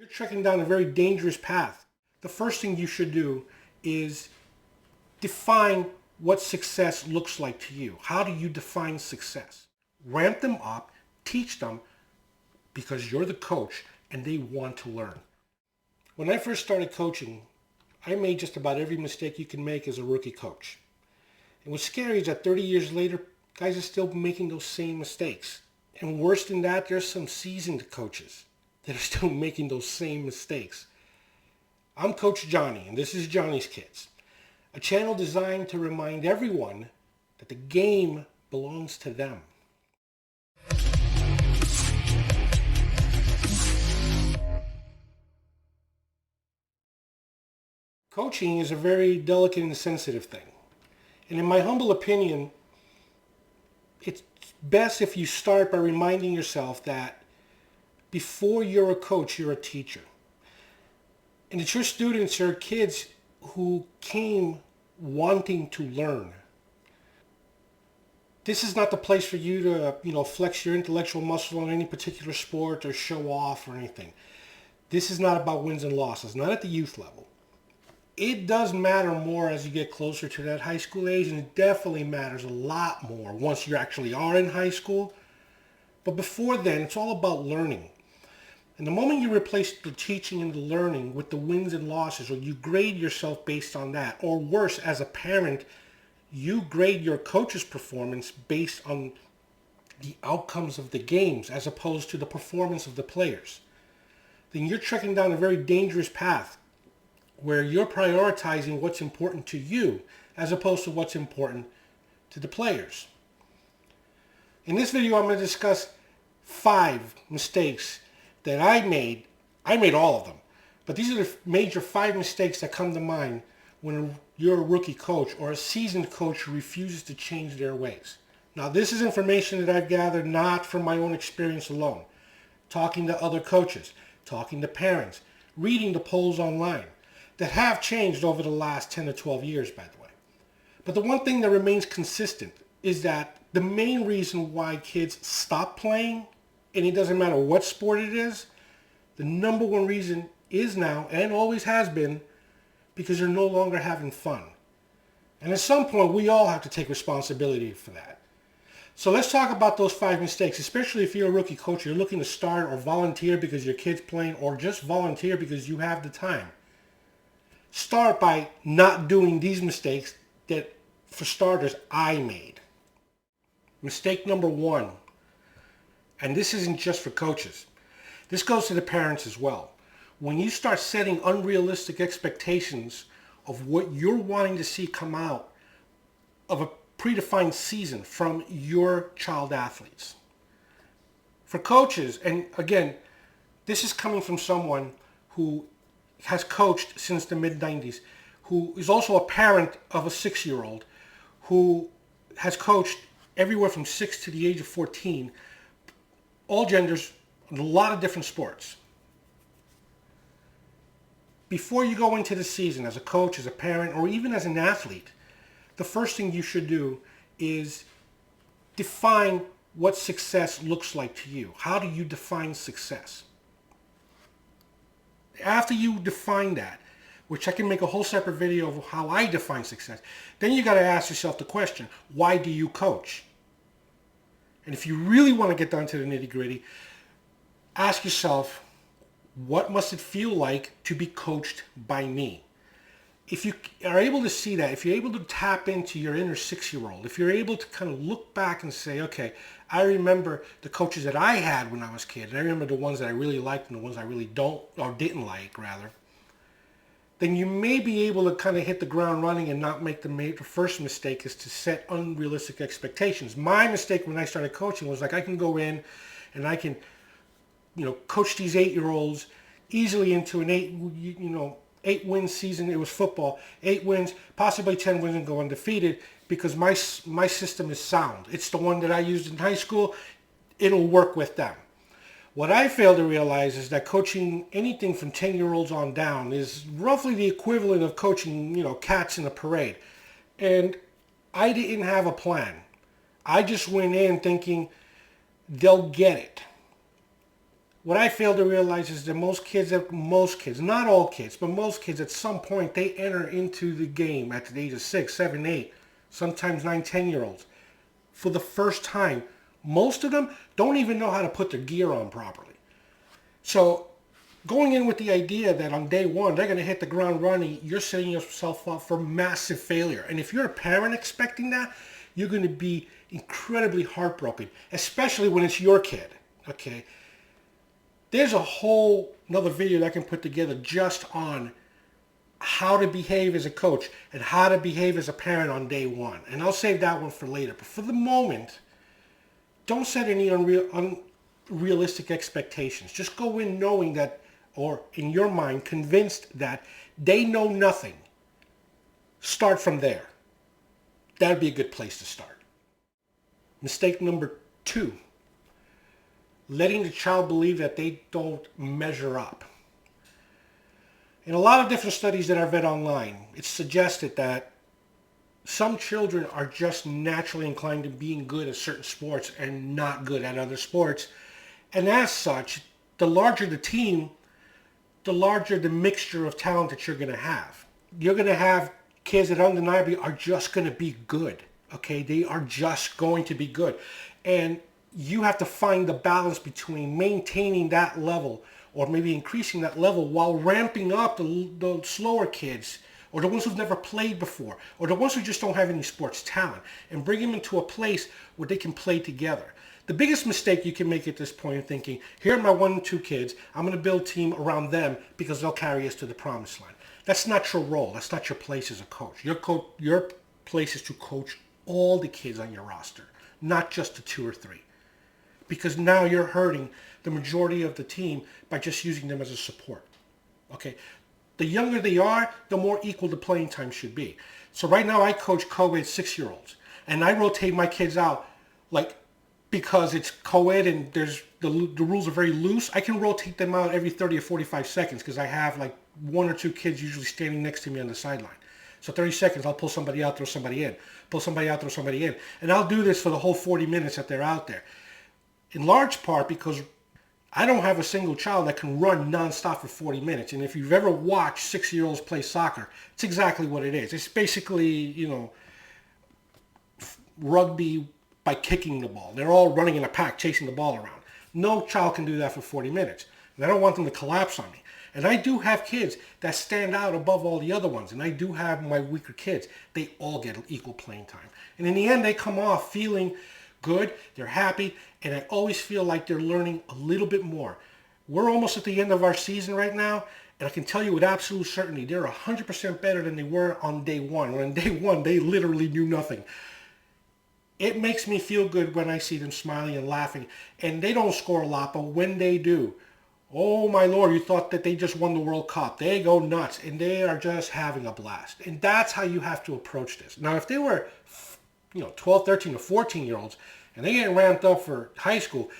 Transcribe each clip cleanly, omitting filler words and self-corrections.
trekking down a very dangerous path. The first thing you should do is define what success looks like to you. How do you define success? Ramp them up, teach them, because you're the coach and they want to learn. When I first started coaching, I made just about every mistake you can make as a rookie coach. And what's scary is that 30 years later, guys are still making those same mistakes. And worse than that, there's some seasoned coaches that are still making those same mistakes. I'm Coach Johnny, and this is Johnny's Kidz, a channel designed to remind everyone that the game belongs to them. Coaching is a very delicate and sensitive thing. And in my humble opinion, it's best if you start by reminding yourself that before you're a coach, you're a teacher. And it's your students, your kids who came wanting to learn. This is not the place for you to, flex your intellectual muscle on any particular sport or show off or anything. This is not about wins and losses, not at the youth level. It does matter more as you get closer to that high school age, and it definitely matters a lot more once you actually are in high school. But before then, it's all about learning. And the moment you replace the teaching and the learning with the wins and losses, or you grade yourself based on that, or worse, as a parent, you grade your coach's performance based on the outcomes of the games as opposed to the performance of the players, then you're trekking down a very dangerous path where you're prioritizing what's important to you as opposed to what's important to the players. In this video, I'm going to discuss 5 mistakes that I made. I made all of them, but these are the major 5 mistakes that come to mind when you're a rookie coach or a seasoned coach who refuses to change their ways. Now, this is information that I've gathered not from my own experience alone, talking to other coaches, talking to parents, reading the polls online, that have changed over the last 10 to 12 years, by the way. But the one thing that remains consistent is that the main reason why kids stop playing, and it doesn't matter what sport it is, the number one reason is now, and always has been, because they're no longer having fun. And at some point, we all have to take responsibility for that. So let's talk about those 5 mistakes, especially if you're a rookie coach, you're looking to start or volunteer because your kid's playing, or just volunteer because you have the time. Start by not doing these mistakes that, for starters, I made. Mistake number 1, and this isn't just for coaches. This goes to the parents as well. When you start setting unrealistic expectations of what you're wanting to see come out of a predefined season from your child athletes. For coaches, and again, this is coming from someone who has coached since the mid-90s, who is also a parent of a 6-year-old, who has coached everywhere from 6 to the age of 14, all genders, a lot of different sports. Before you go into the season as a coach, as a parent, or even as an athlete, the first thing you should do is define what success looks like to you. How do you define success? After you define that, which I can make a whole separate video of how I define success, then you got to ask yourself the question, why do you coach? And if you really want to get down to the nitty-gritty, ask yourself, what must it feel like to be coached by me? If you are able to see that, if you're able to tap into your inner 6-year-old, if you're able to kind of look back and say, okay, I remember the coaches that I had when I was a kid, and I remember the ones that I really liked and the ones I really didn't like, rather, then you may be able to kind of hit the ground running and not make the first mistake is to set unrealistic expectations. My mistake when I started coaching was like, I can go in and I can, coach these 8-year-olds easily into an 8-win season. It was football, 8 wins, possibly 10 wins, and go undefeated because my system is sound. It's the one that I used in high school. It'll work with them. What I failed to realize is that coaching anything from 10-year-olds on down is roughly the equivalent of coaching, cats in a parade. And I didn't have a plan. I just went in thinking they'll get it. What I fail to realize is that most kids, not all kids, but most kids at some point, they enter into the game at the age of 6, 7, 8, sometimes 9, 10-year-olds for the first time. Most of them don't even know how to put their gear on properly. So going in with the idea that on day one, they're going to hit the ground running, you're setting yourself up for massive failure. And if you're a parent expecting that, you're going to be incredibly heartbroken, especially when it's your kid, okay? There's a whole another video that I can put together just on how to behave as a coach and how to behave as a parent on day one. And I'll save that one for later. But for the moment, don't set any unrealistic expectations. Just go in knowing that, or in your mind, convinced that they know nothing. Start from there. That would be a good place to start. Mistake number 2. Letting the child believe that they don't measure up. In a lot of different studies that I've read online, it's suggested that some children are just naturally inclined to being good at certain sports and not good at other sports. And as such, the larger the team, the larger the mixture of talent that you're going to have. You're going to have kids that undeniably are just going to be good. Okay, they are just going to be good. And you have to find the balance between maintaining that level or maybe increasing that level while ramping up the slower kids or the ones who've never played before or the ones who just don't have any sports talent and bring them into a place where they can play together. The biggest mistake you can make at this point is thinking, here are my 1 and 2 kids, I'm going to build a team around them because they'll carry us to the promised land. That's not your role. That's not your place as a coach. Your place is to coach all the kids on your roster, not just the 2 or 3. Because now you're hurting the majority of the team by just using them as a support. Okay, the younger they are, the more equal the playing time should be. So right now I coach co-ed 6-year-olds, and I rotate my kids out because it's co-ed and there's the rules are very loose. I can rotate them out every 30 or 45 seconds because I have 1 or 2 kids usually standing next to me on the sideline. So 30 seconds, I'll pull somebody out, throw somebody in, pull somebody out, throw somebody in, and I'll do this for the whole 40 minutes that they're out there. In large part because I don't have a single child that can run nonstop for 40 minutes. And if you've ever watched 6-year-olds play soccer, it's exactly what it is. It's basically, rugby by kicking the ball. They're all running in a pack, chasing the ball around. No child can do that for 40 minutes. And I don't want them to collapse on me. And I do have kids that stand out above all the other ones. And I do have my weaker kids. They all get equal playing time. And in the end, they come off feeling good, they're happy, and I always feel like they're learning a little bit more. We're almost at the end of our season right now, and I can tell you with absolute certainty, they're 100% better than they were on day one. When on day one, they literally knew nothing. It makes me feel good when I see them smiling and laughing, and they don't score a lot, but when they do, oh my Lord, you thought that they just won the World Cup. They go nuts, and they are just having a blast. And that's how you have to approach this. Now, if they were 12, 13, or 14-year-olds, and they get ramped up for high school,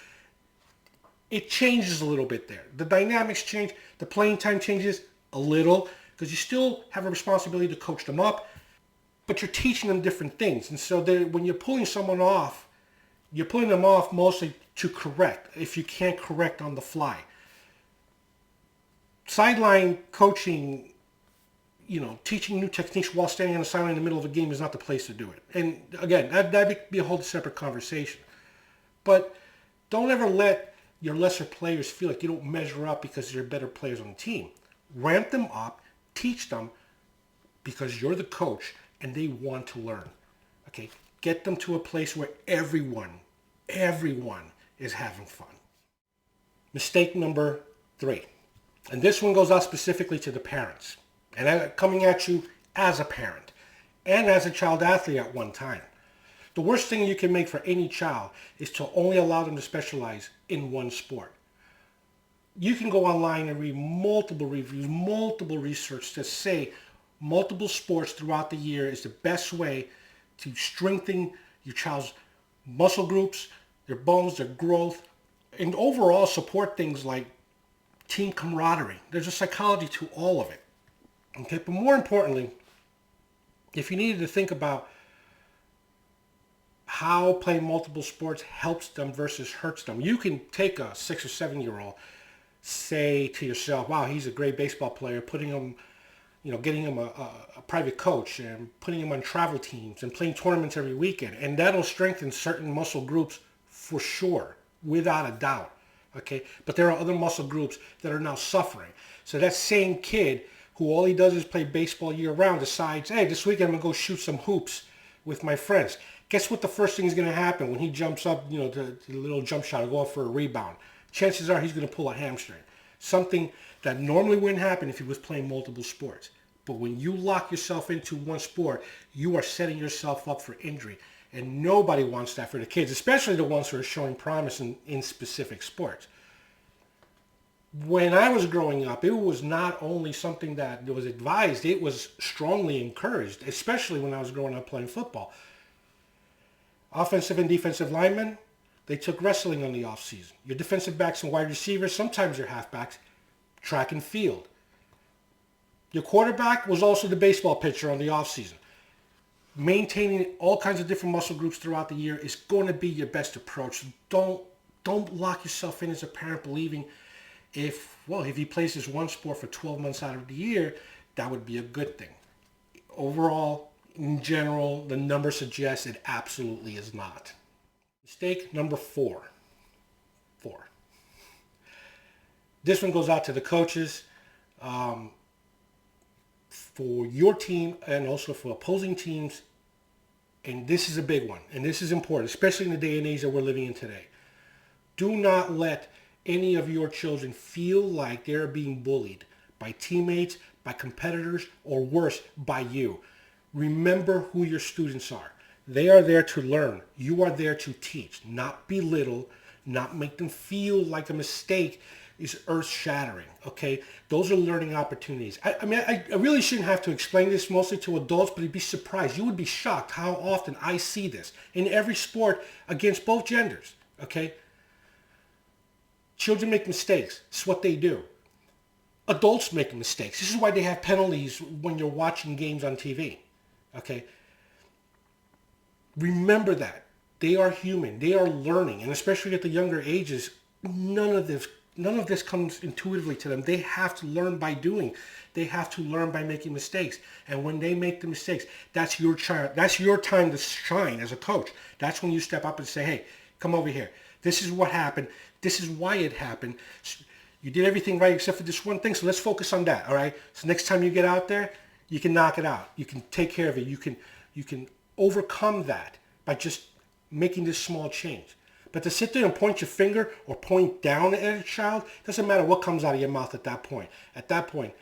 it changes a little bit there. The dynamics change. The playing time changes a little because you still have a responsibility to coach them up, but you're teaching them different things. And so when you're pulling someone off, you're pulling them off mostly to correct, if you can't correct on the fly. Sideline coaching, teaching new techniques while standing on the sideline in the middle of a game is not the place to do it. And again, that'd be a whole separate conversation. But don't ever let your lesser players feel like you don't measure up because they're better players on the team. Ramp them up, teach them because you're the coach and they want to learn. Okay, get them to a place where everyone is having fun. Mistake number 3. And this one goes out specifically to the parents. And I'm coming at you as a parent and as a child athlete at one time. The worst thing you can make for any child is to only allow them to specialize in one sport. You can go online and read multiple reviews, multiple research to say multiple sports throughout the year is the best way to strengthen your child's muscle groups, their bones, their growth, and overall support things like team camaraderie. There's a psychology to all of it. Okay, but more importantly, if you needed to think about how playing multiple sports helps them versus hurts them, you can take a 6 or 7-year-old say to yourself, wow, he's a great baseball player, putting him, getting him a private coach and putting him on travel teams and playing tournaments every weekend. And that'll strengthen certain muscle groups for sure, without a doubt. Okay, but there are other muscle groups that are now suffering. So that same kid who all he does is play baseball year round decides, hey, this weekend I'm going to go shoot some hoops with my friends. Guess what the first thing is going to happen when he jumps up, to the little jump shot or go up for a rebound? Chances are he's going to pull a hamstring. Something that normally wouldn't happen if he was playing multiple sports. But when you lock yourself into one sport, you are setting yourself up for injury. And nobody wants that for the kids, especially the ones who are showing promise in specific sports. When I was growing up, it was not only something that was advised, it was strongly encouraged, especially when I was growing up playing football. Offensive and defensive linemen, they took wrestling on the off season. Your defensive backs and wide receivers, sometimes your halfbacks, track and field. Your quarterback was also the baseball pitcher on the off season. Maintaining all kinds of different muscle groups throughout the year is going to be your best approach. Don't lock yourself in as a parent believing if he plays this one sport for 12 months out of the year, that would be a good thing. Overall, in general, the numbers suggest it absolutely is not. Mistake number 4. This one goes out to the coaches. For your team and also for opposing teams, and this is a big one, and this is important, especially in the day and age that we're living in today. Do not let any of your children feel like they're being bullied by teammates, by competitors, or worse, by you. Remember who your students are. They are there to learn. You are there to teach, not belittle, not make them feel like a mistake is earth-shattering, okay? Those are learning opportunities. I really shouldn't have to explain this mostly to adults, but you'd be surprised. You would be shocked how often I see this in every sport against both genders, okay? Children make mistakes. It's what they do. Adults make mistakes. This is why they have penalties when you're watching games on TV, okay? Remember that. They are human. They are learning, and especially at the younger ages, none of this comes intuitively to them. They have to learn by doing. They have to learn by making mistakes. And when they make the mistakes, that's your child. That's your time to shine as a coach. That's when you step up and say, hey, come over here. This is what happened. This is why it happened. You did everything right except for this one thing, so let's focus on that, all right? So next time you get out there, you can knock it out. You can take care of it. You can overcome that by just making this small change. But to sit there and point your finger or point down at a child, doesn't matter what comes out of your mouth at that point. At that point,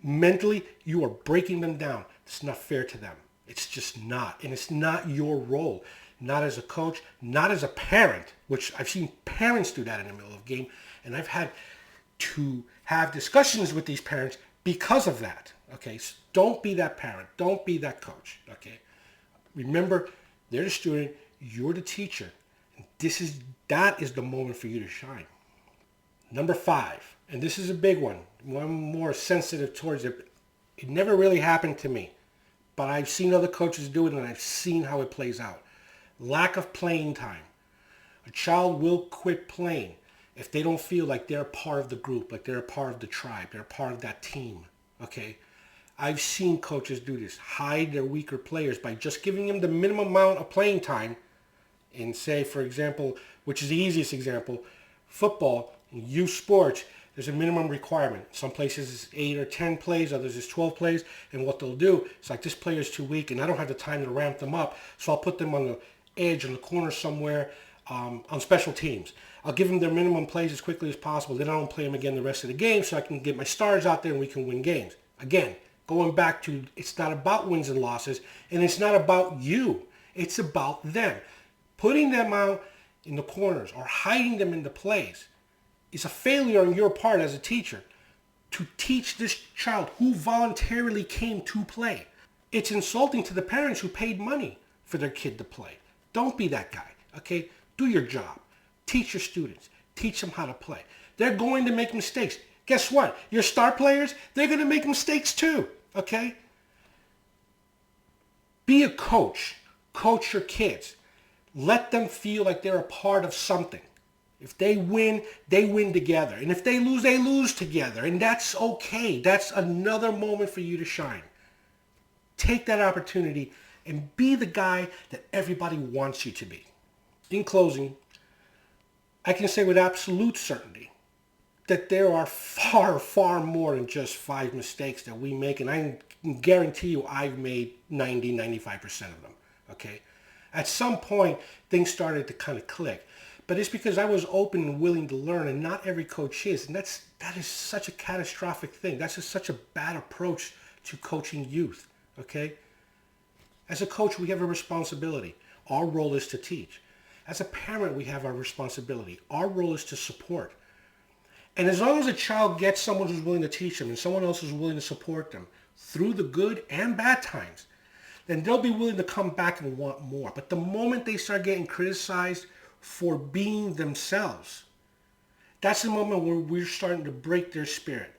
mentally, you are breaking them down. It's not fair to them. It's just not. And it's not your role. Not as a coach, not as a parent, which I've seen parents do that in the middle of a game. And I've had to have discussions with these parents because of that. Okay, so don't be that parent. Don't be that coach. Okay, remember, they're the student. You're the teacher. That is the moment for you to shine. Number 5, and this is a big one. I'm more sensitive towards it. It never really happened to me, but I've seen other coaches do it, and I've seen how it plays out. Lack of playing time. A child will quit playing if they don't feel like they're part of the group, like they're a part of the tribe, they're a part of that team. Okay? I've seen coaches do this, hide their weaker players by just giving them the minimum amount of playing time. In, say, for example, which is the easiest example, football, youth sports, there's a minimum requirement. Some places it's 8 or 10 plays, others it's 12 plays. And what they'll do, it's like, this player's too weak and I don't have the time to ramp them up, so I'll put them on the edge, in the corner somewhere, on special teams. I'll give them their minimum plays as quickly as possible. Then I don't play them again the rest of the game so I can get my stars out there and we can win games. Again, going back to, it's not about wins and losses, and it's not about you. It's about them. Putting them out in the corners or hiding them in the plays is a failure on your part as a teacher to teach this child who voluntarily came to play. It's insulting to the parents who paid money for their kid to play. Don't be that guy, okay? Do your job. Teach your students. Teach them how to play. They're going to make mistakes. Guess what? Your star players, they're going to make mistakes too, okay? Be a coach. Coach your kids. Let them feel like they're a part of something. If they win together. And if they lose together. And that's okay. That's another moment for you to shine. Take that opportunity and be the guy that everybody wants you to be. In closing, I can say with absolute certainty that there are far, far more than just 5 mistakes that we make. And I can guarantee you I've made 95% of them. Okay? At some point, things started to kind of click. But it's because I was open and willing to learn, and not every coach is. And that is such a catastrophic thing. That's just such a bad approach to coaching youth, okay? As a coach, we have a responsibility. Our role is to teach. As a parent, we have our responsibility. Our role is to support. And as long as a child gets someone who's willing to teach them and someone else who's willing to support them through the good and bad times, then they'll be willing to come back and want more. But the moment they start getting criticized for being themselves, that's the moment where we're starting to break their spirit.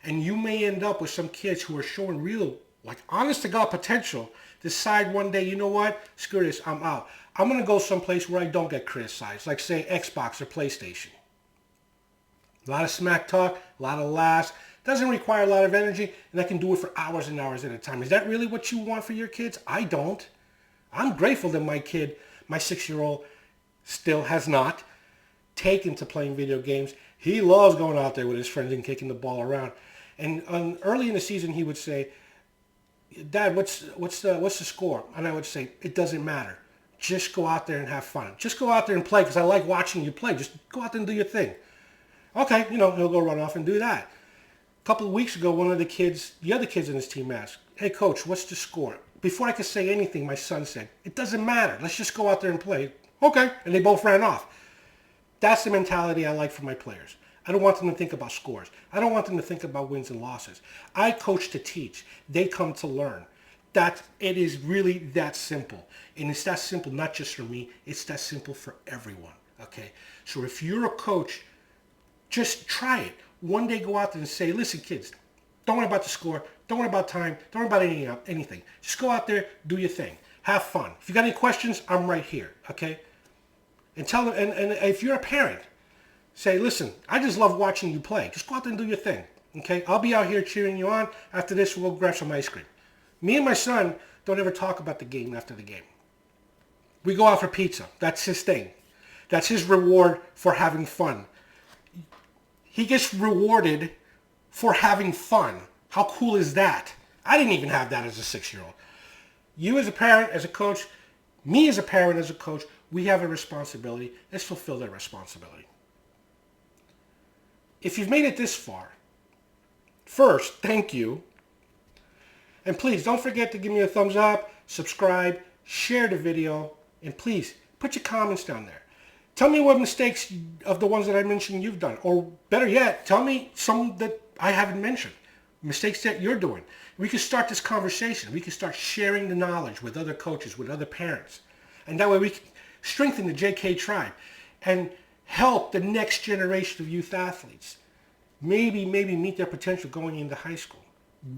And you may end up with some kids who are showing real, like, honest to God potential, decide one day, you know what, screw this, I'm out. I'm going to go someplace where I don't get criticized, like say Xbox or PlayStation. A lot of smack talk, a lot of laughs, doesn't require a lot of energy, and I can do it for hours and hours at a time. Is that really what you want for your kids? I don't. I'm grateful that my kid, my 6-year-old, still has not taken to playing video games. He loves going out there with his friends and kicking the ball around. And early in the season, he would say, Dad, what's the score? And I would say, it doesn't matter. Just go out there and have fun. Just go out there and play because I like watching you play. Just go out there and do your thing. Okay, he'll go run off and do that. A couple of weeks ago, one of the other kids in his team asked, hey, coach, what's the score? Before I could say anything, my son said, it doesn't matter. Let's just go out there and play. Okay, and they both ran off. That's the mentality I like for my players. I don't want them to think about scores. I don't want them to think about wins and losses. I coach to teach. They come to learn. It is really that simple. And it's that simple not just for me. It's that simple for everyone. Okay? So if you're a coach, just try it. One day go out there and say, listen, kids, don't worry about the score. Don't worry about time. Don't worry about anything. Just go out there, do your thing. Have fun. If you got any questions, I'm right here. Okay? And tell them, and if you're a parent, say, listen, I just love watching you play. Just go out there and do your thing, okay? I'll be out here cheering you on. After this, we'll grab some ice cream. Me and my son don't ever talk about the game after the game. We go out for pizza. That's his thing. That's his reward for having fun. He gets rewarded for having fun. How cool is that? I didn't even have that as a 6-year-old. You as a parent, as a coach, me as a parent, as a coach, we have a responsibility. Let's fulfill that responsibility. If you've made it this far, first, thank you. And please don't forget to give me a thumbs up, subscribe, share the video, and please put your comments down there. Tell me what mistakes of the ones that I mentioned you've done. Or better yet, tell me some that I haven't mentioned. Mistakes that you're doing. We can start this conversation. We can start sharing the knowledge with other coaches, with other parents. And that way we can strengthen the JK tribe and help the next generation of youth athletes maybe meet their potential going into high school.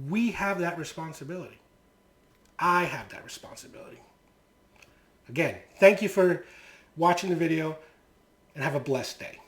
We have that responsibility. I have that responsibility. Again, thank you for watching the video and have a blessed day.